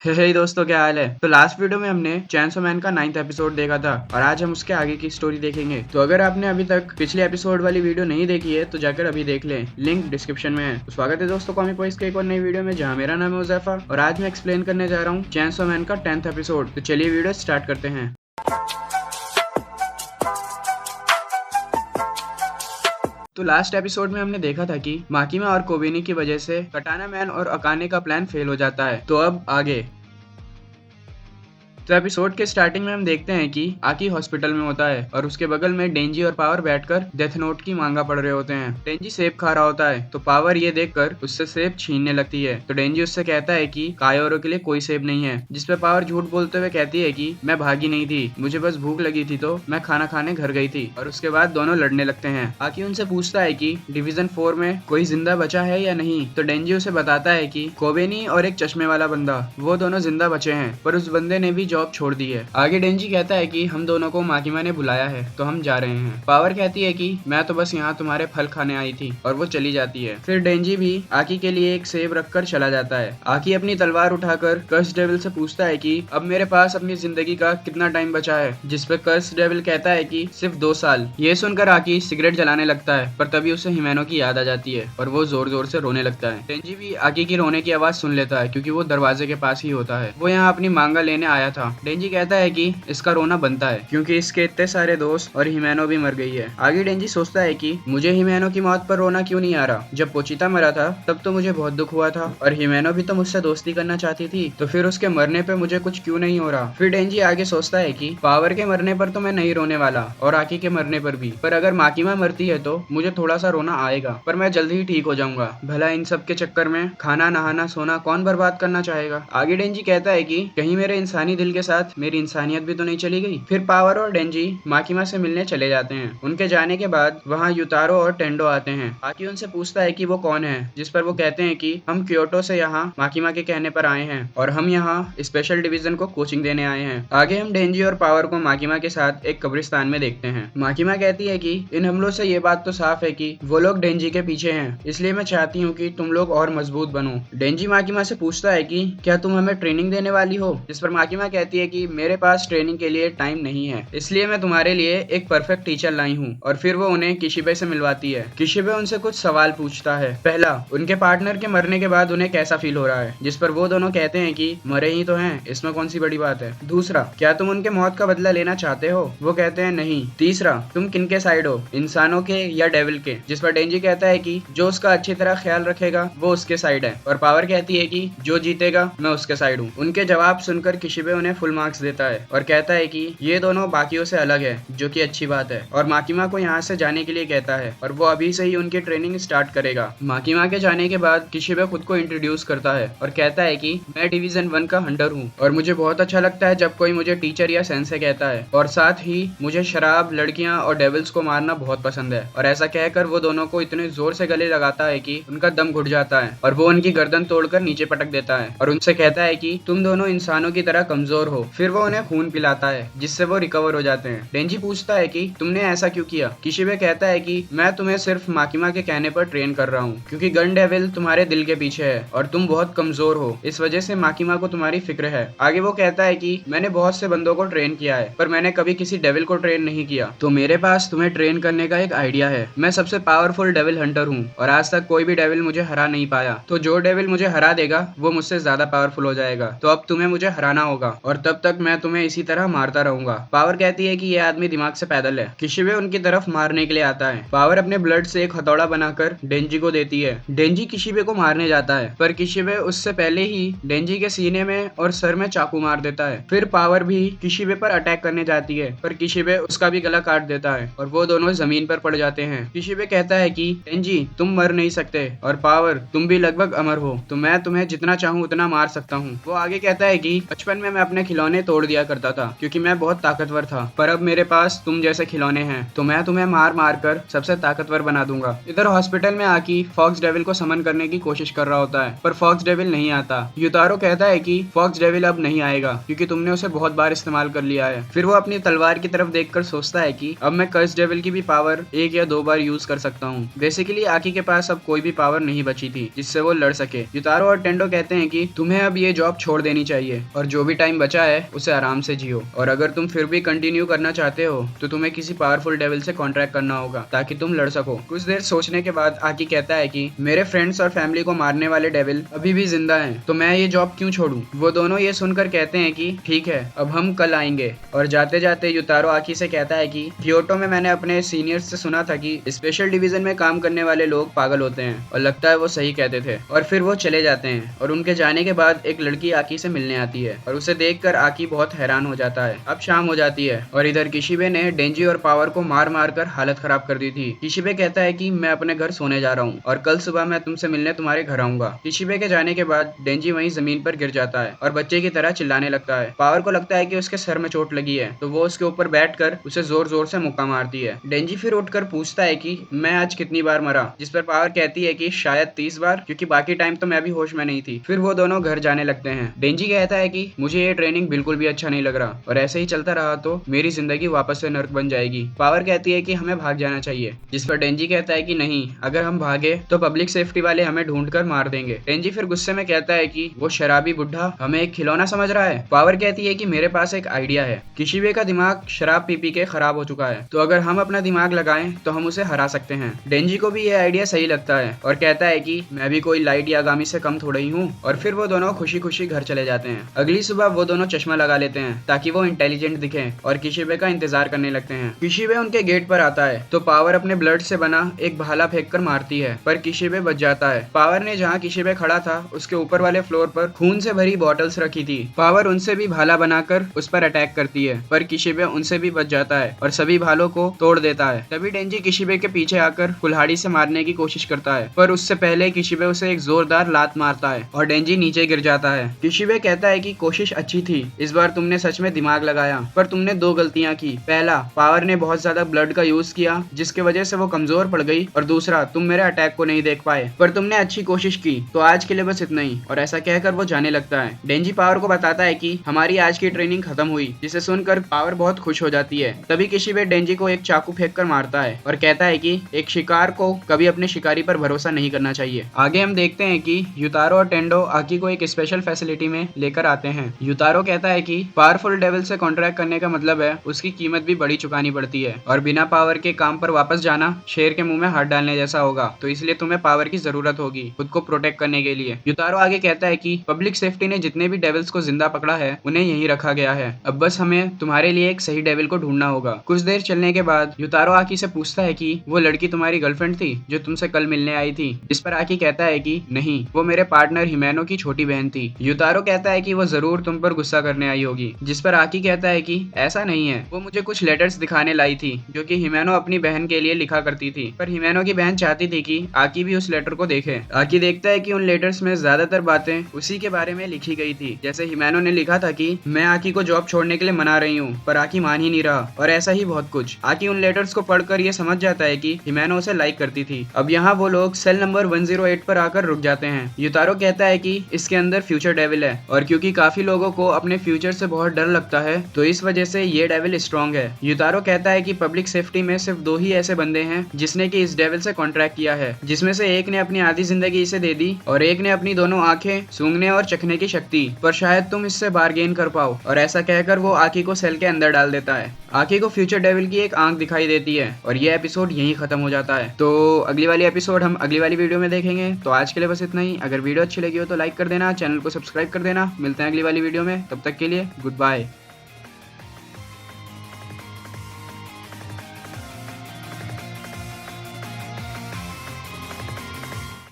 हे दोस्तों, क्या हाल है। तो लास्ट वीडियो में हमने चैनसो मैन का 9th एपिसोड देखा था और आज हम उसके आगे की स्टोरी देखेंगे। तो अगर आपने अभी तक पिछले एपिसोड वाली वीडियो नहीं देखी है तो जाकर अभी देख लें, लिंक डिस्क्रिप्शन में है। तो स्वागत है दोस्तों कॉमिक बॉयज के एक और नई वीडियो में, जहाँ मेरा नाम है उज़ैफा और आज मैं एक्सप्लेन करने जा रहा हूँ चैनसो मैन का 10th एपिसोड। तो चलिए वीडियो स्टार्ट करते हैं। तो लास्ट एपिसोड में हमने देखा था कि माकिमा और कोबेनी की वजह से कटाना मैन और अकाने का प्लान फेल हो जाता है। तो अब आगे। तो एपिसोड के स्टार्टिंग में हम देखते हैं कि आकी हॉस्पिटल में होता है और उसके बगल में डेंजी और पावर बैठकर डेथ नोट की मांगा पढ़ रहे होते हैं। डेंजी सेब खा रहा होता है तो पावर ये देखकर उससे सेब छीनने लगती है। तो डेंजी उससे कहता है कि कायोरो के लिए कोई सेब नहीं है, जिसपे पावर झूठ बोलते हुए कहती है कि मैं भागी नहीं थी, मुझे बस भूख लगी थी तो मैं खाना खाने घर गई थी। और उसके बाद दोनों लड़ने लगते हैं। आकी उनसे पूछता है कि डिवीजन 4 में कोई जिंदा बचा है या नहीं। तो डेंजी उसे बताता है कि कोबेनी और एक चश्मे वाला बंदा, वो दोनों जिंदा बचे हैं, पर उस बंदे ने भी जॉब छोड़ दी है। आगे डेंजी कहता है कि हम दोनों को माकिमा ने बुलाया है तो हम जा रहे हैं। पावर कहती है कि मैं तो बस यहाँ तुम्हारे फल खाने आई थी, और वो चली जाती है। फिर डेंजी भी आकी के लिए एक सेब रखकर चला जाता है। आकी अपनी तलवार उठाकर कर्स डेविल से पूछता है कि अब मेरे पास अपनी जिंदगी का कितना टाइम बचा है, जिसपे कर्स डेविल कहता है कि सिर्फ 2 साल। ये सुनकर आकी सिगरेट जलाने लगता है, पर तभी उसे हिमेनो की याद आ जाती है और वो जोर जोर से रोने लगता है। डेंजी भी आकी की रोने की आवाज सुन लेता है क्योंकि वो दरवाजे के पास ही होता है। वो यहाँ अपनी मांगा लेने आया था। डेंजी कहता है कि इसका रोना बनता है क्योंकि इसके इतने सारे दोस्त और हिमेनो भी मर गई है। आगे डेंजी सोचता है कि मुझे हिमेनो की मौत पर रोना क्यों नहीं आ रहा। जब पोचिता मरा था तब तो मुझे बहुत दुख हुआ था और हिमेनो भी तो मुझसे दोस्ती करना चाहती थी, तो फिर उसके मरने पे मुझे कुछ क्यों नहीं हो रहा। फिर डेंजी आगे सोचता है कि पावर के मरने पर तो मैं नहीं रोने वाला और आकी के मरने पर भी, पर अगर माकिमा मरती है तो मुझे थोड़ा सा रोना आएगा, पर मैं जल्दी ही ठीक हो जाऊंगा। भला इन सब के चक्कर में खाना नहाना सोना कौन बर्बाद करना चाहेगा। आगे डेंजी कहता है कि कहीं मेरे इंसानी दिल के साथ मेरी इंसानियत भी तो नहीं चली गई। फिर पावर और डेंजी माकिमा से मिलने चले जाते हैं। उनके जाने के बाद वहाँ युतारो और टेंडो आते हैं। आकी उनसे पूछता है कि वो कौन है, जिस पर वो कहते हैं कि हम क्योटो से यहाँ माकिमा के कहने पर आए हैं और हम यहाँ स्पेशल डिवीजन को कोचिंग देने आए हैं। आगे हम डेंजी और पावर को माकिमा के साथ एक कब्रिस्तान में देखते हैं। माकिमा कहती है कि इन हमलों से ये बात तो साफ है कि वो लोग डेंजी के पीछे हैं, इसलिए मैं चाहती हूँ कि तुम लोग और मजबूत बनो। डेंजी माकिमा से पूछता है कि क्या तुम हमें ट्रेनिंग देने वाली हो, जिस पर माकिमा कहती है कि मेरे पास ट्रेनिंग के लिए टाइम नहीं है, इसलिए मैं तुम्हारे लिए एक परफेक्ट टीचर लाई हूँ। और फिर वो उन्हें किशिबे से मिलवाती है। किशिबे उनसे कुछ सवाल पूछता है। पहला, उनके पार्टनर के मरने के बाद उन्हें कैसा फील हो रहा है, जिस पर वो दोनों कहते हैं कि मरे ही तो हैं, इसमें कौन सी बड़ी बात है। दूसरा, क्या तुम उनके मौत का बदला लेना चाहते हो। वो कहते हैं नहीं। तीसरा, तुम किनके साइड हो, इंसानों के या डेविल के, जिस पर डेंजी कहता है कि जो उसका अच्छी तरह ख्याल रखेगा वो उसके साइड है। और पावर कहती है कि जो जीतेगा मैं उसके साइड हूँ। उनके जवाब सुनकर किशिबे उन्हें फुल मार्क्स देता है और कहता है कि ये दोनों बाकियों से अलग है, जो कि अच्छी बात है, और माकिमा को यहाँ से जाने के लिए कहता है और वो अभी से ही उनकी ट्रेनिंग स्टार्ट करेगा। माकिमा के जाने के बाद किशिबे खुद को इंट्रोड्यूस करता है और कहता है कि मैं डिवीजन 1 का हंटर हूँ और मुझे बहुत अच्छा लगता है जब कोई मुझे टीचर या सेंसे कहता है, और साथ ही मुझे शराब, लड़कियां और डेविल्स को मारना बहुत पसंद है। और ऐसा कहकर वो दोनों को इतने जोर से गले लगाता है कि उनका दम घुट जाता है और वो उनकी गर्दन तोड़कर नीचे पटक देता है और उनसे कहता है कि तुम दोनों इंसानों की तरह कमजोर हो। फिर वो उन्हें खून पिलाता है जिससे वो रिकवर हो जाते हैं। डेंजी पूछता है कि तुमने ऐसा क्यों किया। किशिबे कहता है कि मैं तुम्हें सिर्फ माकिमा के कहने पर ट्रेन कर रहा हूँ, क्योंकि गन डेविल तुम्हारे दिल के पीछे है और तुम बहुत कमजोर हो, इस वजह से माकिमा को तुम्हारी फिक्र है। आगे वो कहता है कि मैंने बहुत से बंदों को ट्रेन किया है, पर मैंने कभी किसी डेविल को ट्रेन नहीं किया, तो मेरे पास तुम्हें ट्रेन करने का एक आइडिया है। मैं सबसे पावरफुल डेविल हंटर हूँ और आज तक कोई भी डेविल मुझे हरा नहीं पाया, तो जो डेविल मुझे हरा देगा वो मुझसे ज्यादा पावरफुल हो जाएगा। तो अब तुम्हें मुझे हराना होगा और तब तक मैं तुम्हें इसी तरह मारता रहूंगा। पावर कहती है कि ये आदमी दिमाग से पैदल है। किशिबे उनकी तरफ मारने के लिए आता है। पावर अपने ब्लड से एक हथौड़ा बनाकर डेंजी को देती है। डेंजी किशिबे को मारने जाता है, पर किशिबे उससे पहले ही डेंजी के सीने में और सर में चाकू मार देता है। फिर पावर भी किशिबे पर अटैक करने जाती है, पर किशिबे उसका भी गला काट देता है और वो दोनों जमीन पर पड़ जाते हैं। किशिबे कहता है कि डेंजी तुम मर नहीं सकते और पावर तुम भी लगभग अमर हो, तो मैं तुम्हें जितना चाहूँ उतना मार सकता हूँ। वो आगे कहता है कि बचपन में मैं अपने अपने खिलौने तोड़ दिया करता था क्योंकि मैं बहुत ताकतवर था, पर अब मेरे पास तुम जैसे खिलौने हैं तो मैं तुम्हें मार मार कर सबसे ताकतवर बना दूंगा। इधर हॉस्पिटल में आकी फॉक्स डेविल को समन करने की कोशिश कर रहा होता है, पर फॉक्स डेविल नहीं आता। युतारो कहता है कि फॉक्स डेविल अब नहीं आएगा क्योंकि तुमने उसे बहुत बार इस्तेमाल कर लिया है। फिर वो अपनी तलवार की तरफ देखकर सोचता है कि अब मैं कर्स डेविल की भी पावर 1 या 2 बार यूज कर सकता हूँ। बेसिकली आकी के पास अब कोई भी पावर नहीं बची थी जिससे वो लड़ सके। युतारो और टेंडो कहते हैं कि तुम्हें अब ये जॉब छोड़ देनी चाहिए और जो भी टाइम बचा है उसे आराम से जियो, और अगर तुम फिर भी कंटिन्यू करना चाहते हो तो तुम्हें किसी पावरफुल डेविल से कॉन्ट्रैक्ट करना होगा ताकि तुम लड़ सको। कुछ देर सोचने के बाद आकी कहता है कि मेरे फ्रेंड्स और फैमिली को मारने वाले डेविल अभी भी जिंदा हैं, तो मैं ये जॉब क्यों छोड़ूं। वो दोनों ये सुनकर कहते हैं कि ठीक है, अब हम कल आएंगे। और जाते जाते युतारो आकी से कहता है कि क्योटो में मैंने अपने सीनियर्स से सुना था कि स्पेशल डिवीजन में काम करने वाले लोग पागल होते हैं, और लगता है वो सही कहते थे। और फिर वो चले जाते हैं और उनके जाने के बाद एक लड़की आकी से मिलने आती है और उसे देखकर आकी बहुत हैरान हो जाता है। अब शाम हो जाती है और इधर किशिबे ने डेंजी और पावर को मार मार कर हालत खराब कर दी थी। किशिबे कहता है कि मैं अपने घर सोने जा रहा हूँ और कल सुबह मैं तुमसे मिलने तुम्हारे घर आऊंगा। किशिबे के जाने के बाद डेंजी वहीं जमीन पर गिर जाता है और बच्चे की तरह चिल्लाने लगता है। पावर को लगता है कि उसके सर में चोट लगी है, तो वो उसके ऊपर बैठकर उसे जोर जोर से मुक्का मारती है। डेंजी फिर उठकर पूछता है कि मैं आज कितनी बार मरा, जिस पर पावर कहती है कि शायद 30 बार, क्योंकि बाकी टाइम तो मैं भी होश में नहीं थी। फिर वो दोनों घर जाने लगते हैं। डेंजी कहता है कि मुझे ये ट्रेनिंग बिल्कुल भी अच्छा नहीं लग रहा और ऐसे ही चलता रहा तो मेरी जिंदगी वापस से नर्क बन जाएगी। पावर कहती है कि हमें भाग जाना चाहिए, जिस पर डेंजी कहता है कि नहीं, अगर हम भागे तो पब्लिक सेफ्टी वाले हमें ढूंढकर मार देंगे। डेंजी फिर गुस्से में कहता है कि वो शराबी बुढ़ा हमें एक खिलौना समझ रहा है। पावर कहती है कि मेरे पास एक आइडिया है। किशिबे का दिमाग शराब पी पी के खराब हो चुका है, तो अगर हम अपना दिमाग लगाएं तो हम उसे हरा सकते हैं। डेंजी को भी ये आइडिया सही लगता है और कहता है कि मैं भी कोई लाइट या गामी से कम थोड़ा ही हूँ। और फिर वो दोनों खुशी खुशी घर चले जाते हैं। अगली सुबह वो दोनों चश्मा लगा लेते हैं ताकि वो इंटेलिजेंट दिखें और किशिबे का इंतजार करने लगते हैं। किशिबे उनके गेट पर आता है तो पावर अपने ब्लड से बना एक भाला फेंक कर मारती है, पर किशिबे बच जाता है। पावर ने जहाँ किशिबे खड़ा था उसके ऊपर वाले फ्लोर पर खून से भरी बॉटल्स रखी थी। पावर उनसे भी भाला बनाकर उस पर अटैक करती है, पर किशिबे उनसे भी बच जाता है और सभी भालों को तोड़ देता है। तभी डेंजी किशिबे के पीछे आकर कुल्हाड़ी से मारने की कोशिश करता है, पर उससे पहले किशिबे उसे एक जोरदार लात मारता है और डेंजी नीचे गिर जाता है। किशिबे कहता है कि कोशिश अच्छी थी, इस बार तुमने सच में दिमाग लगाया, पर तुमने 2 गलतियां की। पहला, पावर ने बहुत ज्यादा ब्लड का यूज किया जिसकी वजह से वो कमजोर पड़ गई, और दूसरा, तुम मेरे अटैक को नहीं देख पाए, पर तुमने अच्छी कोशिश की, तो आज के लिए बस इतना ही। और ऐसा कहकर वो जाने लगता है। डेंजी पावर को बताता है कि हमारी आज की ट्रेनिंग खत्म हुई, जिसे सुनकर पावर बहुत खुश हो जाती है। तभी किशिबे डेंजी को एक चाकू फेंक कर मारता है और कहता है कि एक शिकार को कभी अपने शिकारी पर भरोसा नहीं करना चाहिए। आगे हम देखते हैं कि युतारो और टेंडो आकी को एक स्पेशल फैसिलिटी में लेकर आते हैं। युतारो कहता है कि पावरफुल डेविल से कॉन्ट्रैक्ट करने का मतलब है उसकी कीमत भी बड़ी चुकानी पड़ती है, और बिना पावर के काम पर वापस जाना शेर के मुंह में हाथ डालने जैसा होगा, तो इसलिए तुम्हें पावर की जरूरत होगी खुद को प्रोटेक्ट करने के लिए। युतारो आगे कहता है कि पब्लिक सेफ्टी ने जितने भी डेविल्स को जिंदा पकड़ा है उन्हें यहीं रखा गया है, अब बस हमें तुम्हारे लिए एक सही डेविल को ढूंढना होगा। कुछ देर चलने के बाद युतारो आकी से पूछता है कि वो लड़की तुम्हारी गर्लफ्रेंड थी जो तुमसे कल मिलने आई थी, इस पर आकी कहता है कि नहीं, वो मेरे पार्टनर हिमेनो की छोटी बहन थी। युतारो कहता है कि वो जरूर तुम पर गुस्सा करने आई होगी, जिस पर आकी कहता है कि ऐसा नहीं है, वो मुझे कुछ लेटर्स दिखाने लाई थी जो कि हिमेनो अपनी बहन के लिए लिखा करती थी, पर हिमेनो की बहन चाहती थी कि आकी भी उस लेटर को देखे। आकी देखता है कि उन लेटर्स में ज्यादातर बातें उसी के बारे में लिखी गई थी, जैसे हिमेनो ने लिखा था कि मैं आकी को जॉब छोड़ने के लिए मना रही हूँ, पर आकी मान ही नहीं रहा, और ऐसा ही बहुत कुछ। आकी उन लेटर्स को पढ़कर ये समझ जाता है कि हिमेनो उसे लाइक करती थी। अब यहाँ वो लोग सेल नंबर 108 पर आकर रुक जाते हैं। युतारो कहता है कि इसके अंदर फ्यूचर डेविल है, और क्योंकि काफी लोगों को अपने फ्यूचर से बहुत डर लगता है तो इस वजह से ये डेविल स्ट्रॉन्ग है। युतारो कहता है कि पब्लिक सेफ्टी में सिर्फ 2 ही ऐसे बंदे हैं जिसने कि इस डेविल से कॉन्ट्रैक्ट किया है, जिसमें से एक ने अपनी आधी जिंदगी इसे दे दी और एक ने अपनी दोनों आंखें, सूंघने और चखने की शक्ति, पर शायद तुम इससे बार्गेन कर पाओ। और ऐसा कहकर वो आकी को सेल के अंदर डाल देता है। आकी को फ्यूचर डेविल की एक आंख दिखाई देती है और ये एपिसोड यहीं खत्म हो जाता है। तो अगली वाली एपिसोड हम अगली वाली वीडियो में देखेंगे। तो आज के लिए बस इतना ही। अगर वीडियो अच्छी लगी हो तो लाइक कर देना, चैनल को सब्सक्राइब कर देना। मिलते हैं अगली वाली वीडियो में, तब तक के लिए गुड बाय।